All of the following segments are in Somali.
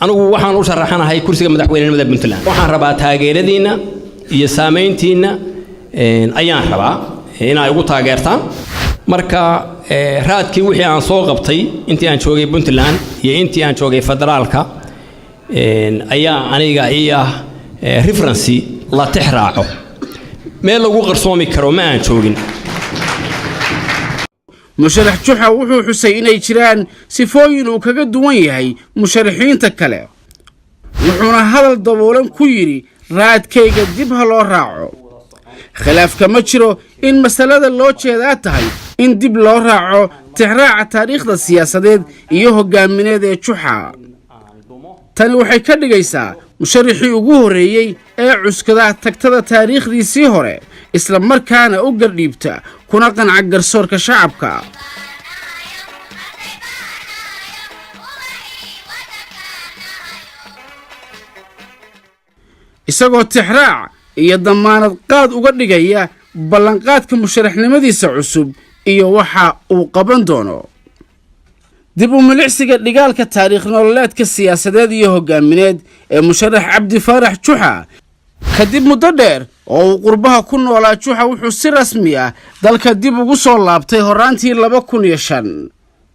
أنا وحنا وشرحنا هاي كرسي مدحوين المذهب بنتلان وحنا ربع تاجردينا يسامينتينا أيام ربع هنا يقول تاجرتان مركا raadkii wixii aan soo qabtay intii aan joogay Puntland iyo intii aan joogay federaalka ayaa aniga reference la tixraaco meel lagu qarsoomi karo ma aan joogin musharax Juxa wuxuu xusay inay jiraan sifooyin uu kaga duwan yahay musharaxiinta kale wuxuuna hadal daboolan ku yiri raadkayga dib ha loo raaco khilaafka ma jiro in masalada loo jeedaa tahay in dib loo raaco tixraaca taariikhda siyaasadeed iyo hogaamineed ee Juxa tani waxay ka dhigaysaa musharaxii ugu horeeyay ee cuskada tagtada taariikhdiisii hore isla markaana u gardhiibta kuna qanca garsoorka shacabka isagoo tixraac iyo damaanad qaad uga dhigaya ballanqaadka musharaxnimadiisa cusub iyo waxa uu qaban doono dib u milicsiga dhigaalka taariikh nololeedka siyaasadeed iyo hogaamineed ee musharax Cabdi Faarax Juxa kadib muddo dheer oo uu qurbaha ku noolaa Juxa wuxuu si rasmi ah dalka dib ugu soo laabtay horaantii 2005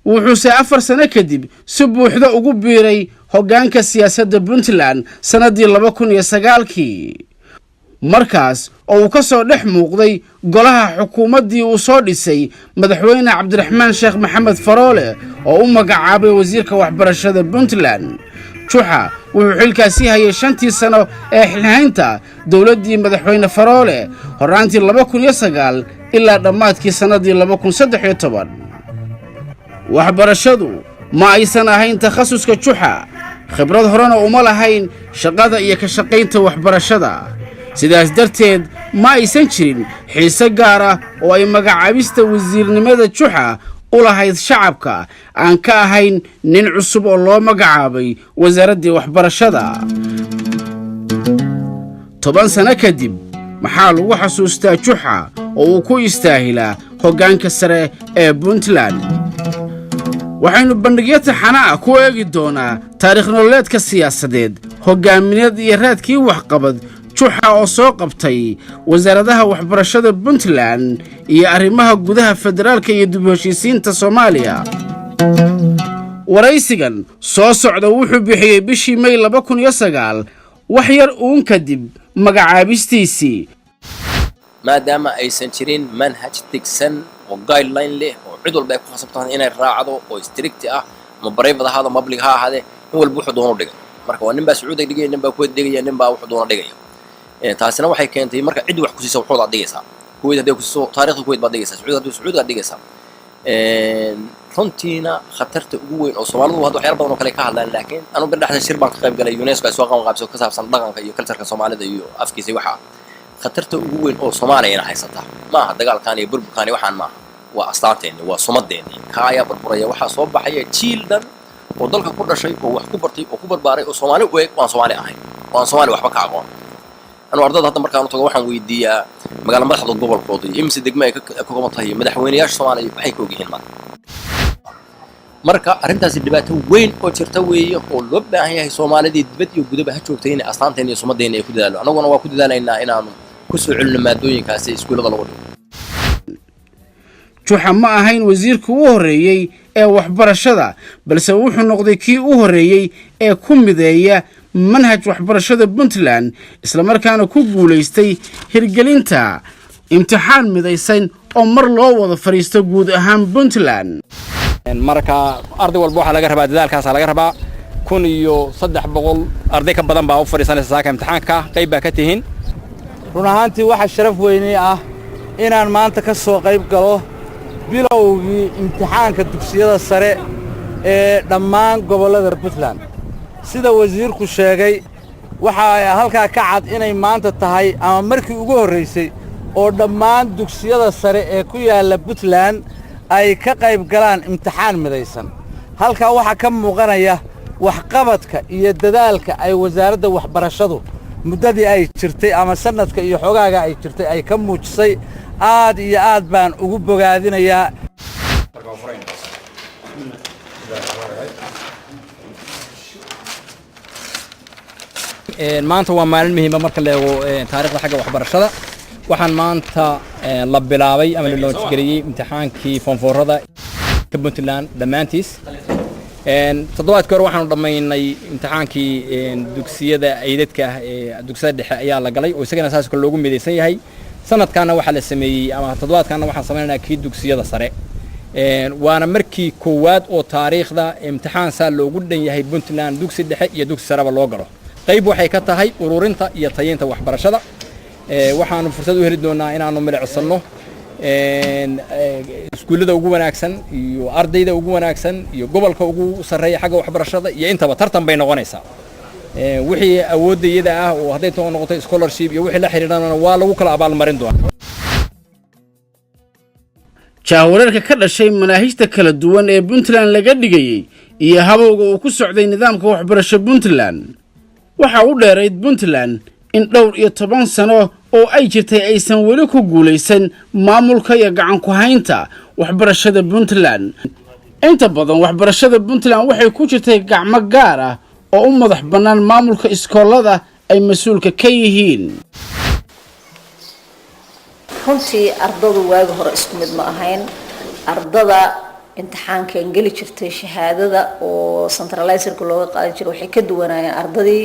wuxuu 4 sano kadib si buuxda ugu biiray hoggaanka siyaasadda Puntland sanadii 2009 markaas oo uu ka soo dhex muuqday golaha xukuumaddii uu soo dhisay madaxweyne Cabdiraxmaan Sheekh Maxamed Faroole oo u magacaabay wasiirka waxbarashada Puntland Juxa wuxuu xilkaasi hayay 5 sano ee xilhaynta dawladdii madaxweyne Faroole horaantii 2009 ilaa dhammaadkii sanadii 2013 waxbarashadu ma aysan ahayn takhasuska Juxa khibrad horena uma lahayn shaqada iyo ka shaqaynta waxbarashada sidaas darteed ma aysan jirin xiise gaar ah oo ay magacaabista wasiirnimada Juxa u lahayd shacabka aan ka ahayn nin cusub oo loo magacaabay wasaaradda waxbarashada 10 sano kadib maxaa lagu xasuustaa Juxa oo uu ku istaahilaa hoggaanka sare ee Puntland waxaynu bandhigyo taxana ah ku eegi doonaa taariikh nololeedka siyaasadeed hogaamineed iyo raadkii waxqabad Juxa oo soo qabtay wasaaradaha waxbarashada Puntland iyo arrimaha gudaha federaalka iyo dib u heshiisiinta Soomaaliya waraysigan soo socda wuxuu bixiyay bishii May 2009 wax yar uun kadib magacaabistiisii maadaama aysan jirin manhaj tigsan oo guideline leh oo cid walba ay ku khasabtaan inay raacdo oo strict ah ma private ahaado public ha ahaade in walba wuxuu doono dhigay marka waa nin baa Sacuudiga dhigay nin baa Kuwait dhigay nin baa wuxuu doono dhigay taasina waxay keentay marka cid wax ku siiso wuxuu dhigaysaa Kuwait hadii ku siiso taariikhda Kuwait baad dhigaysaa Sacuudiga dhigaysaa runtiina khatarta ugu weyn oo Soomaalidu hadda waxyaabo badan oo kale ka hadlaan laakiin anu bindhaxda shir baan ka qayb galay UNESCO ay soo qabanqaabso ka saabsan dhaqanka iyo culture-ka Soomaalida iyo afkiisa waxa khatarta ugu weyn oo Soomaaliya haysata ma aha dagaalkan iyo burburkan waxaan ma waa astaanteena waa sumadeena kaaya burburaya waxa soo baxaya jiildan oo dalka ku dhashay oo wax ku bartay oo ku barbaaray oo Soomaali u eeg waan Soomaali ahayn waan Soomaali waxba ka aqoon anu ardada hadda markaan tago waxaan weydiiyaa magaalada madaxda gobolkooda imsi degmo ay ka koobantay madaxweynayaasha Soomaaliya waxay ka ogyihiin marka arrintaasi dhibaato weyn oo jirta weeye oo loo baahan yahay Soomaalida dibad iyo gudaba ha joogtay in astaanteena iyo sumadeena ay ku dadaalo anaguna waa ku dadaalaynaa inaanu ku soo celino maadooyinkaasi iskuulada lagu dhigo Juxa ma ahayn wasiirkii u horeeyay ee waxbarashada balse wuxuu noqday kii u horeeyay ee ku mideeya manhaj waxbarashada Puntland isla markaana ku guuleystay hirgelinta imtixaan midaysan oo mar loo wada fariisto guud ahaan Puntland marka arday walba waxa laga rabaa dadaalkaas laga rabaa 1300 arday ka badan baa u fariisanaysa saaka imtixaanka qayb baa ka tihiin run ahaantii waxa sharaf weyn ah inaan maanta ka soo qayb galo bilowgii imtixaanka dugsiyada sare ee dhammaan gobollada Puntland sida wasiirku sheegay waxa halka ka cad inay maanta tahay ama markii ugu horeysay oo dhammaan dugsiyada sare ee ku yaala Puntland ay ka qayb galaan imtixaan midaysan halka waxa ka muuqanaya waxqabadka iyo dadaalka ay wasaaradda waxbarashadu muddadii ay jirtay ama sanadka iyo xogaaga ay jirtay ay ka muujisay aad iyo aad baan ugu bogaadinayaa maanta waa maalin muhiim ah marka la eego taariikhda xagga waxbarashada waxaan maanta la bilaabay ama la launch-gareeyay imtixaankii foonfoorada ka Puntland dhammaantiis toddobaadkii hore waxaanu dhammaynay imtixaankii dugsiyada aydadka ah ee dugsiyada dhexe ayaa la galay oo isagana saas kale loogu midaysan yahay sanadkaana waxaa la sameeyey ama toddobaadkaana waxaan sameynaynaa kii dugsiyada sare waana markii koowaad oo taariikhda imtixaan saa loogu dhan yahay Puntland dugsi dhexe iyo dugsi sareba loo galo qayb waxay ka tahay ururinta iyo tayeynta waxbarashada waxaanu fursad u heli doonaa inaanu milicsano iskuullada ugu wanaagsan iyo ardayda ugu wanaagsan iyo gobolka ugu sarreeya xagga waxbarashada iyo intaba tartan bay noqonaysaa wixii awoodayada ah oo hadday noqoto scholarship iyo wixii la xiriirana waa lagu kala abaalmarin doonaa jahwareerka ka dhashay manaahijta kala duwan ee Puntland laga dhigayay iyo habowga uu ku socday nidaamka waxbarasho Puntland waxa uu dheerayd Puntland in dhowr iyo 10 sano oo ay jirtay aysan weli ku guuleysan maamulka iyo gacan ku haynta waxbarashada Puntland inta badan waxbarashada Puntland waxay ku jirtay gacmo gaar ah oo u madax bannaan maamulka iskoolada ay mas'uulka ka yihiin runtii ardadu waagi hore isku mid ma ahayn ardada imtixaanka geli jirtay shahaadada oo centralizerka looga qaadi jiray waxay ka duwanaayeen ardadii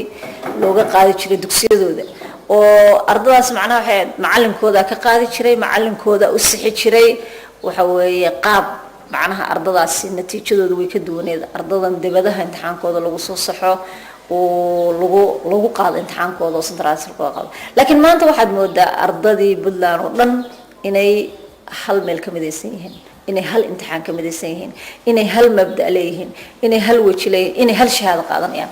looga qaadi jiray dugsiyadooda oo ardadaas macnaha waxay macallinkooda ka qaadi jiray macallinkooda u sixi jiray waxa weeye qaab macnaha ardadaasi natiijadooda way ka duwaneed ardadan dibadaha imtixaankooda lagu soo saxo oo lagu qaado imtixaankooda oo centralizerka looga qaado laakiin maanta waxaad moodaa ardadii Puntland oo dhan inay hal meel ka midaysan yihiin inay hal imtixaan ka midaysan yihiin inay hal mabda leeyihiin inay hal waji leeyihiin inay hal shahaado qaadanayaan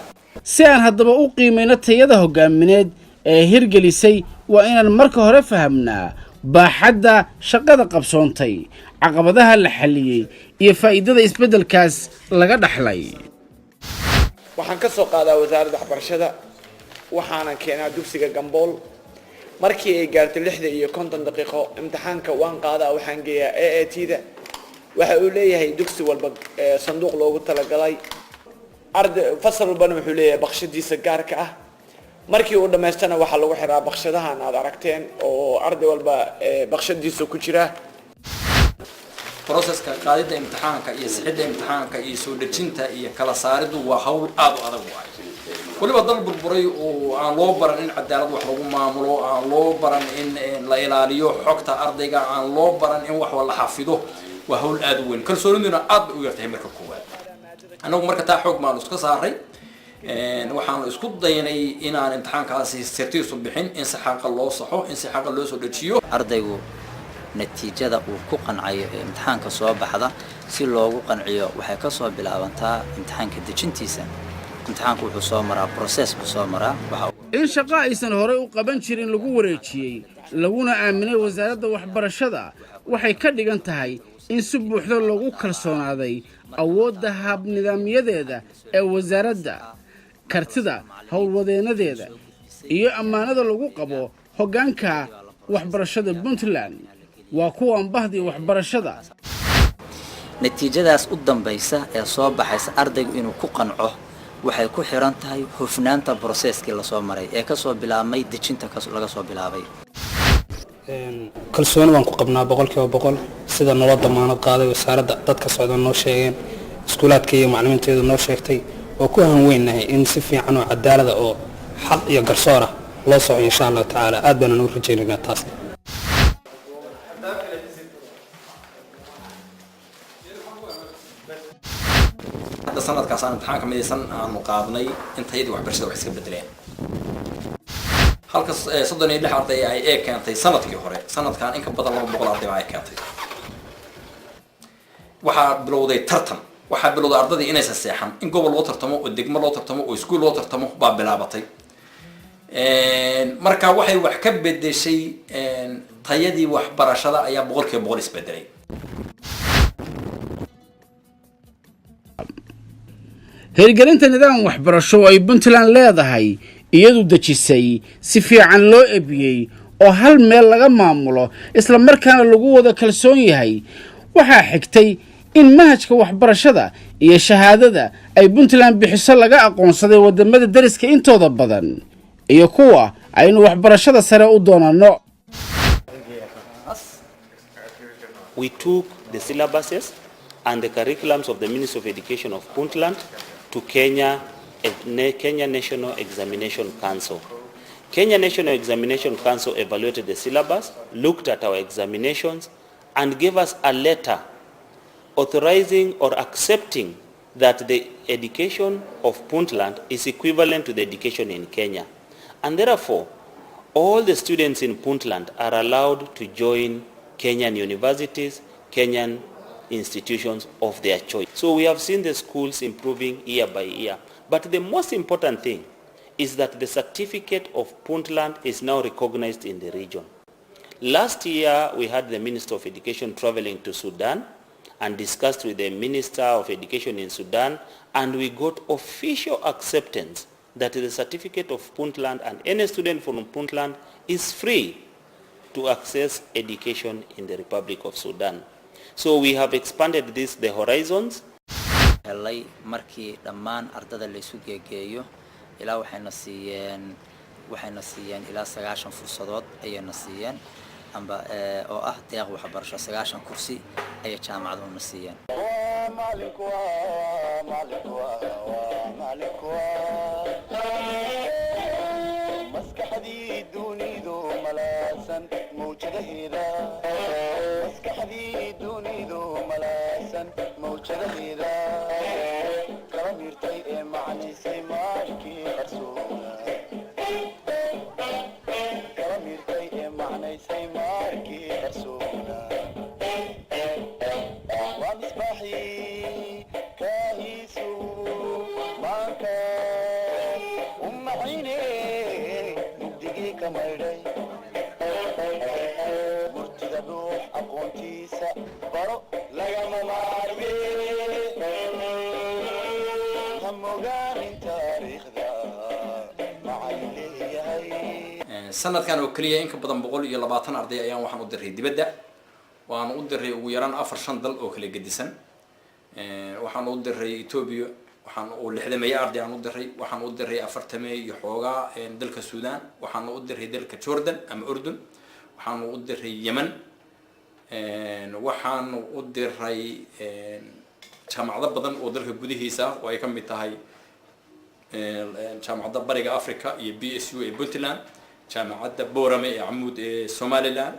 si aan haddaba u qiimayno tayada hogaamineed ee hirgelisay waa inaan marka hore fahamnaa baaxadda shaqada qabsoontay caqabadaha la xalliyey iyo faa'iidada isbeddelkaas laga dhaxlay waxaan ka soo qaadaa wasaaradda waxbarashada waxaanan keenaa dugsiga Gambool markii ay gaartay 60 iyo 50 daqiiqo imtixaanka waan qaadaa waxaan geeyaa AAT-da waxa uu leeyahay dugsi walba sanduuq loogu talagalay arday fasal walbana wuxuu leeyahay baqshadiisa gaarka ah markii uu dhameystana waxa lagu xiraa baqshadahan aad aragteen oo arday walba baqshadiisa ku jira processka qaadida imtixaanka iyo sixidda imtixaanka iyo soo dejinta iyo kala saaridu waa hawl aad u adag waay waliba dal burburay oo aan loo baran in cadaalad wax lagu maamulo aan loo baran in la ilaaliyo xogta ardayga aan loo baran in wax wala xafido waa hawl aad u weyn kalsooniduna aad u yartahay marka koowaad anagu marka taa xog maan iska saaray waxaan isku daynay inaan imtixaankaasi sirtiisu bixin in si xaq loo saxo in si xaq loo soo dejiyo ardaygu natiijada uu ku qancayo imtixaanka soo baxda si loogu qanciyo waxay ka soo bilaabantaa imtixaanka dejintiisa imtixaanku wuxuu soo maraa process ku soo maraa in shaqo aysan hore u qaban jirin lagu wareejiyay laguna aaminay wasaaradda waxbarashada waxay ka dhigan tahay in si buuxda lagu kalsoonaaday awoodda hab nidaamyadeeda ee wasaaradda kartida howlwadeenadeeda iyo ammaanada lagu qabo hoggaanka waxbarashada Puntland waa kuwan bahdii waxbarashada natiijadaas u dambaysa ee soo baxaysa ardaygu inuu ku qanco waxay ku xiran tahay hufnaanta processkii la soo maray ee ka soo bilaabmay dejinta laga soo bilaabay kalsooni waan ku qabnaa 100% sida nala damaanad qaaday wasaaradda dadka socda noo sheegeen iskuulaadka iyo macallimiinteedu noo sheegtay oo ku hanweynahay in si fiican oo cadaalad ah oo xaq iyo garsoor ah loo soo insha Allah taala aad baan u rajaynaynaa taas sanadkaas aan imtixaanka midaysan aanu qaadnay intayadii waxbarashada wax iska bedeleen halka 36 arday ay keentay sanadkii hore sanadkan in ka badan 200 arday ay keentay waxaa bilowday tartan waxaa bilowday ardadii inay saseexan in gobol loo tartamo oo degmo loo tartamo oo iskuul loo tartamo baa bilaabatay marka waxay wax ka bedeshay tayadii waxbarashada ayaa 100% isbedelay hirgelinta nidaam waxbarasho ay Puntland leedahay iyadu dejisay si fiican loo ebiyay oo hal meel laga maamulo isla markaana lagu wada kalsoon yahay waxaa xigtay in manhajka waxbarashada iyo shahaadada ay Puntland bixiso laga aqoonsaday wadamada dariska intooda badan iyo kuwa aynu waxbarashada sare u doonano. We took the syllabuses and the curriculums of the Ministry of Education of Puntland to Kenya National Examination Council. Kenya National Examination Council evaluated the syllabus, looked at our examinations, and gave us a letter authorizing or accepting that the education of Puntland is equivalent to the education in Kenya. And therefore, all the students in Puntland are allowed to join Kenyan universities, Kenyan institutions of their choice. So we have seen the schools improving year by year. But the most important thing is that the certificate of Puntland is now recognized in the region. Last year, we had the Minister of Education traveling to Sudan and discussed with the Minister of Education in Sudan, and we got official acceptance that the certificate of Puntland and any student from Puntland is free to access education in the Republic of Sudan. So we have expanded the horizons. helay markii dhammaan ardada la isu geegeeyo ilaa waxayna siiyeen ilaa 90 fursadood ayayna siiyeen amba oo ah deeq waxbarasho 90 kursi ay jaamacaduhu siiyeen. maskaxdii dunidu malaasan mawjadaheeda kala mirtay ee macnaysay maarkii qarsoona waa misbaaxii kaahiisu maanka umacayne mugdigii ka maydhay murtida dhuux aqoontiisa baro lagama maarmee hamogaanin taariikhda macalin leeyahay. sanadkan oo kaliya in ka badan 120 arday ayaan waxaan u diray dibadda waan u diray ugu yaraan 4-5 dal oo kala gedisan waxaan u diray Ethiopia waxaan u 60 arday aan u diray waxaan u diray 40 iyo xoogaa dalka Suudaan waxaan u diray dalka Jordan ama Urdun waxaan u diray Yemen waxaan u diray jaamacado badan oo dalka gudihiisa oo ay ka mid tahay jaamacadda Bariga Afrika iyo BSU ee Puntland jaamacadda Boorame ee Amuud ee Somaliland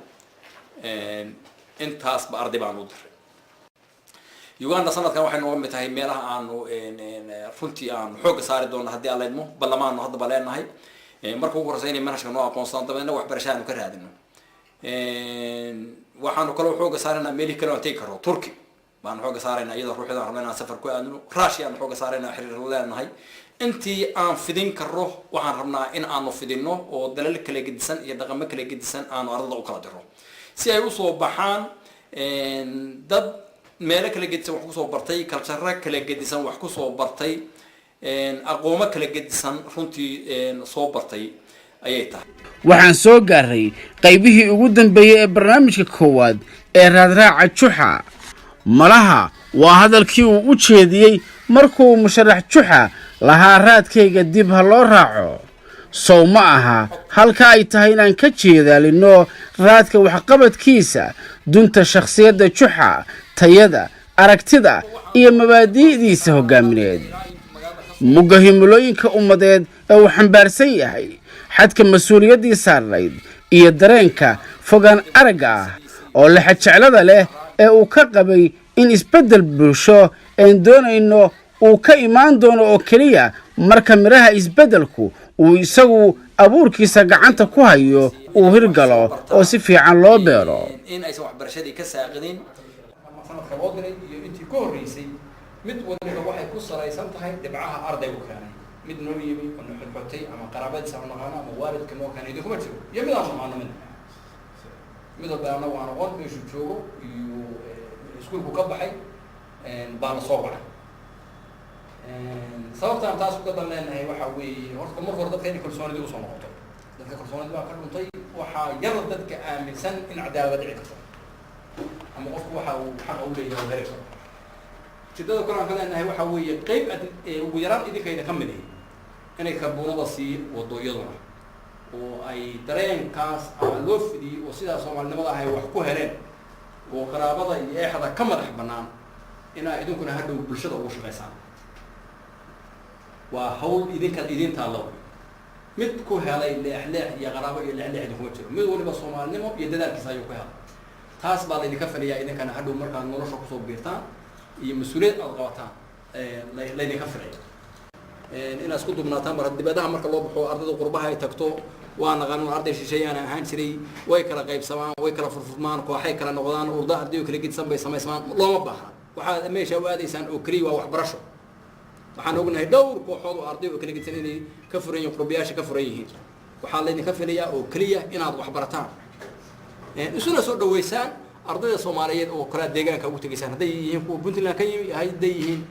intaas ba arday baan u diray. Uganda sanadkan waxay nooga mid tahay meelaha aanu runtii aan xoog saari doono haddii aan leedmo ballamaan hadda baleenahay marka ugu horreysay inay manhajka noo aqoonsadaan dabeedna waxbarashada ka raadino waxaanu kala xoog saarnaa meelii kale oo tay karo Turki baan xoog saarnaa iyadoo ruuxda rabnaa safar ku aadno Russia aan xoog saarnaa xiriir leenahay intii aan fidin karo waxaan rabnaa in aanu fidino oo dalal kala gedisan iyo dhaqamo kala gedisan aanu ardada u kala diro si ay u soo baxaan dad meelo kala gedisan wax ku soo bartay culture kala gedisan wax ku soo bartay aqooma kala gedisan runtii soo bartay ayay tahay. waxaan soo gaaray qaybihii ugu dambeeyay ee barnaamijka koowaad ee raadraaca Juxa. malaha waa hadalkii uu u jeediyey markuu musharax Juxa lahaa raadkayga dib ha loo raaco. sow ma aha halka ay tahay inaan ka jeedaalino raadka waxqabadkiisa dunta shakhsiyadda Juxa, tayada, aragtida iyo mabaadi'diisa hogaamineed. mugga himilooyinka ummadeed ee uu xambaarsan yahay xadka mas'uuliyaddii saarnayd iyo dareenka fogaan aragga ah oo lexajeclada leh ee uu ka qabay in isbeddel bulsho aan doonayno uu ka imaan doono oo keliya marka miraha isbeddelku uu isagu abuurkiisa gacanta ku hayo uu hirgalo oo si fiican loo beero. in aysan waxbarashadii ka saaqidin sanadka loo diray iyo intii ka horreysay mid waliba waxay ku salaysan tahay dhibcaha ardaygu keenay mid noo yimi oo nuxutay ama qaraabadiisa ama naqaano ama waalidka noo keenay kuma jiro iyo mid aan naqaano mid walba waan aqoon meeshu joogo iyo iskuulku ka baxay baan soo baxay sababtaan taas uga daleenahay waxa weeye horta marka hore dadka inay kalsoonidii u soo noqoto dadka kalsoonidii baa ka dhuntay waxaa yar dadka aaminsan in cadaalad dhici karto ama qofku waxa uu xaq u leeyahay heli karo jidada kale aan ka leenahay waxa weeye qayb ugu yaraan idinkayna ka mid ah inay karboonada sii wadooyaduna oo ay dareenkaas ama loo fidiyey oo sidaa soomaalinimada ahay wax ku heleen oo qaraabada iyo eexda ka madax bannaan inaa idinkuna hadhow bulshada ugu shaqaysaan waa hawl idin taallo mid ku helay leexleex iyo qaraabo iyo leexleex idinkuma jiro mid waliba soomaalinimo iyo dadaalkiisa ayuu ku helay taas baa laydinka filayaa idinkana hadhow markaad nolosha kusoo biirtaan iyo mas-uuliyad aad qabataan laydinka filaya inaad isku dubnaataan mar dibadaha marka loo baxo ardayda qurbaha ay tagto waa naqaano arday shisheeyaan ahaan jiray way kala qaybsamaan way kala furfurmaan kooxay kala noqdaan urda ardayo kala gidsan bay samaysmaan looma baahna waxaad meesha u aadaysaan oo keliya waa waxbarasho waxaan ognahay dhowr kooxood oo arday oo kala gidsan inay ka furan yihiin qurbiyaasha ka furan yihiin waxaa laydinka filayaa oo keliya inaad waxbarataan isuna soo dhaweysaan ardayda Soomaaliyeed oo kala deegaanka ugu tageysaan hadday yihiin kuwa Puntland ka yimi hadday yihiin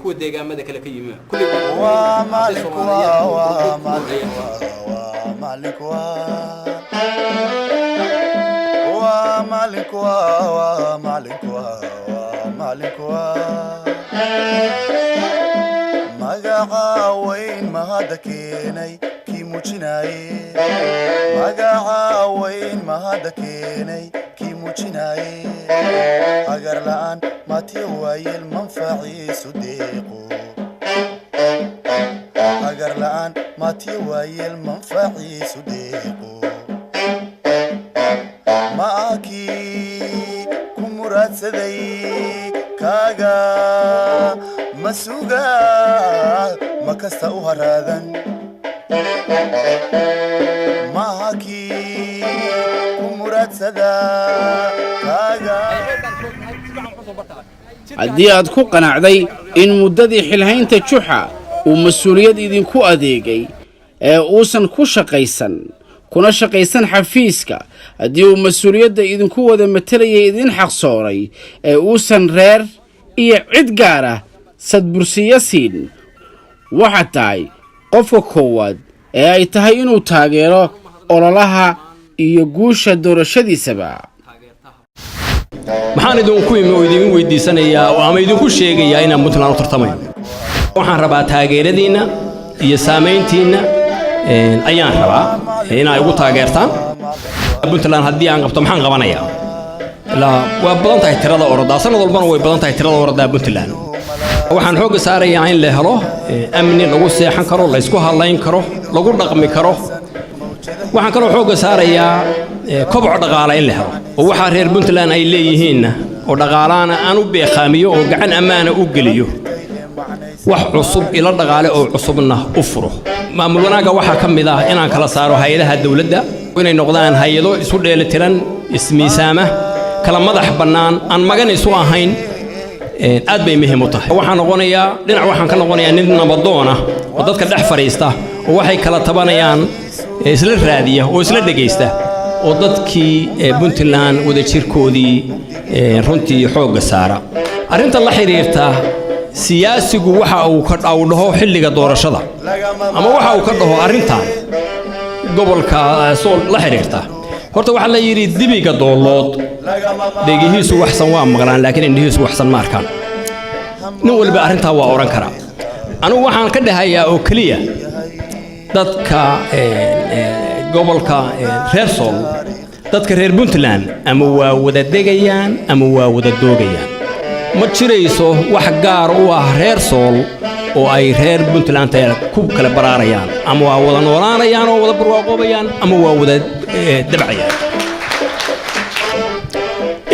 kuwa deegaamada kale ka yimi kulli waa maalin magacaweyn mahada keenay kii muujinaaye magacaweyn mahada keenay kii muujinaaye agar la'aan mati waayel manfaciisu deeqo agar la'aan mati waayel manfaciisu deeqo maaki ku muraadsaday kaaga masuga makasta u haraadan maaki ku muraadsada kaaga haddii aad ku qanacday in muddadii xilhaynta juxa uu mas-uuliyad idinku adeegay ee uusan ku shaqaysan kuna shaqaysan xafiiska haddii uu mas-uuliyadda idinku wada matalayay idin xaqsooray ee uusan reer iyo cid gaar ah sadbursiyo siin waxaad tahay qofka koowaad ee ay tahay inuu taageero ololaha iyo guusha doorashadiisaba maxaan idinku imi oo idin weydiisanayaa oo ama idinku sheegayaa inaan Puntland u tartamayo waxaan rabaa taageeradiina iyo saameyntiina ayaan rabaa inay ugu taageertaan Puntland haddii aan qabto maxaan qabanayaa la waa badan tahay tirada orada sanad walbana way badan tahay tirada orada Puntland waxaan xoog saarayaa in la helo amni lagu seexan karo la isku halayn karo lagu dhaqmi karo waxaan kaloo xoog saarayaa koboc dhaqaale in la helo oo waxa reer Puntland ay leeyihiin oo dhaqaalaana aan u beeqaamiyo oo gacan amaana u geliyo wax cusub ila dhaqaale oo cusubna u furo maamul wanaaga waxa kamid ah inaan kala saaro hay'adaha dawladda inay noqdaan hay'ado isu dheelitiran ismiisaama kala madax bannaan aan magan isu ahayn aad bay muhiim u tahay waxaan noqonayaa dhinac waxaan ka noqonayaa nin nabadoon ah oo dadka dhex fariista oo waxay kala tabanayaan isla raadiya oo isla dhageysta oo dadkii Puntland wada jirkoodii runtii xoog saara arinta la xiriirta siyaasigu waxa uu ka dhaw xilliga doorashada ama waxa uu ka dhaho arintan gobolka soo la xiriirta horta waxa la yiri dibiga doolood deegihiisu waxsan waa maqlaan laakiin indhihiisu waxsan ma arkaan nin walba arinta waa oran kara anigu waxaan ka dhahayaa oo kaliya dadka gobolka reer Sool dadka reer Puntland ama waa wada degayaan ama waa wada doogayaan ma jirayso wax gaar u ah reer Sool oo ay reer Puntland ku kala baraarayaan ama waa wada noolaanayaan oo wada barwaaqoobayaan ama waa wada dabcayaan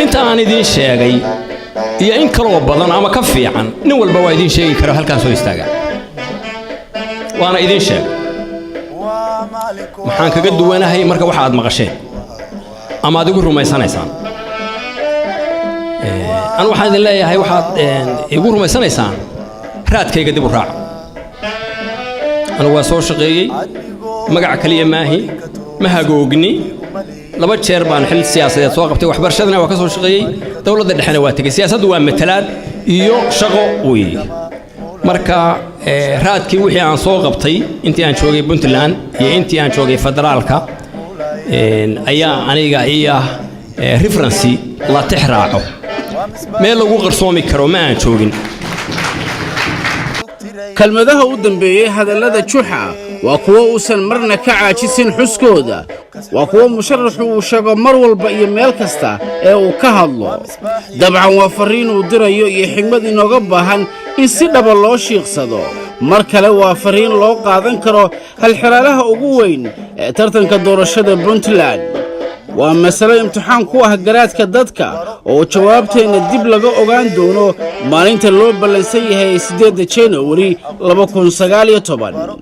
inta aan idin sheegay iyo in kale oo badan ama ka fiican nin walba waa idin sheegi karo halkaan soo istaaga waana idin sheeg maxaan kaga duwanahay marka waxa aad maqasheen ama aad igu rumaysanaysaan أنا واحد اللي هي واحد يقول ما سنة سان رات كي قدبوا راع أنا واسو شقيقي مقع كلية ماهي ما هجوجني لما تشربان حل السياسة توقفتي وحبر شدنا وكسر شقيقي دولة الحلوات السياسة دوام مثلات يو شقو وي مركا رات كي وحي عن صوغبتي انتي عن شوقي بنتلان يا انتي عن شوقي فدرالكا ايا انيغا ايا ريفرنسي لا تحراعو meel lagu qarsoomi karo ma aan joogin kalmadaha u dambeeyay hadallada juxa waa kuwo uusan marna ka caajisin xuskooda waa kuwo musharaxu uu sheego mar walba iyo meel kasta ee uu ka hadlo dabcan waa fariin uu dirayo iyo xigmad inooga baahan in si dhaba loo shiiqsado mar kale waa fariin loo qaadan karo halxiraalaha ugu weyn ee tartanka doorashada Puntland waa mas'alo imtixaan ku ah garaadka dadka oo jawaabteena dib laga ogaan doono maalinta loo ballansan yahay 8 January 2019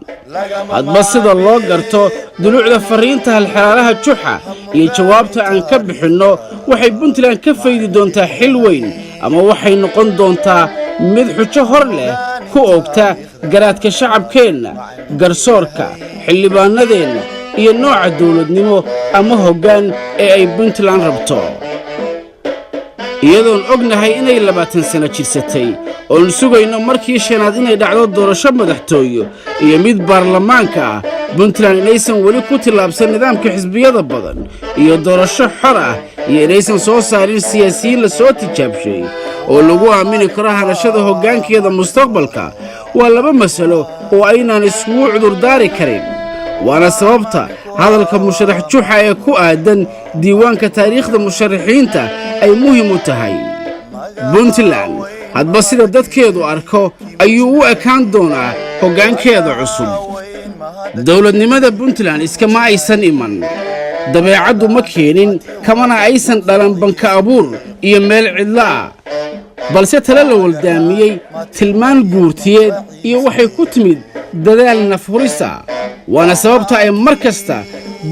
hadba sida loo garto dulucda fariinta halxiraalaha juxa iyo jawaabta aan ka bixinno waxay Puntland ka faydi doontaa xil weyn ama waxay noqon doontaa mid xujo hor leh ku ogta garaadka shacabkeena garsoorka xildhibaanadeena iyo nooca dawladnimo ama hoggaan ee ay Puntland rabto iyadoon ognahay inay 20 sano jirsatay oo sugayno markii shanaad inay dhacdo doorasho madaxtooyo iyo mid baarlamaanka ah Puntland inaysan weli ku tilaabsan nidaamka xisbiyada badan iyo doorasho xor ah iyo inaysan soo saarin siyaasiyiin la soo tijaabshay oo lagu aamini karo hanashada hoggaankeeda mustaqbalka waa laba mas'alo oo aynaan isugu cudur daari karin waana sababta hadalka musharax juxa ee ku aadan diiwaanka taariikhda musharaxiinta ay muhiim u tahay Puntland hadba sida dadkeedu arko ayuu u ekaan doonaa hoggaankeeda cusub dawladnimada Puntland iskama aysan iman dabeecaddu ma keenin kamana aysan dhalan banka abuur iyo meel cidla ah balse tala la waldaamiyey tilmaan guurtiyeed iyo waxay ku timid dadaal nafhurisa waana sababta ay mar kasta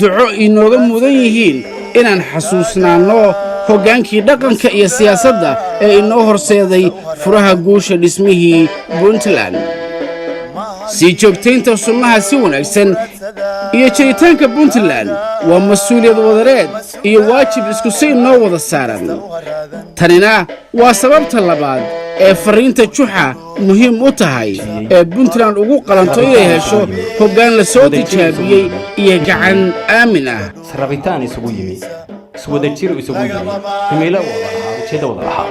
duco inooga mudan yihiin inaan xasuusnaanno hoggaankii dhaqanka iyo siyaasadda ee inoo horseeday furaha guusha dhismihii Puntland si joogtaynta sunnaha si wanaagsan iyo jiritaanka Puntland waa mas'uuliyad wadareed iyo waajib isku si inoo wada saaran tanina waa sababta labaad ee fariinta juxa muhiim u tahay ee Puntland ugu qalanto inay hesho hoggaan la soo tijaabiyey iyo gacan aamin ah rabitaan isugu yimi iswada jir isugu yimi himilo wada lahaa ujeedda wada lahaa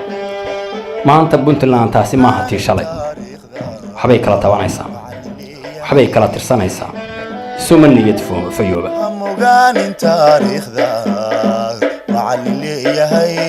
maanta Puntland taasi ma aha tii shalay waxbay kala tabanaysaa waxbay kala tirsanaysaa suma niyad fayooba مغان تاريخ ذا معلي يهي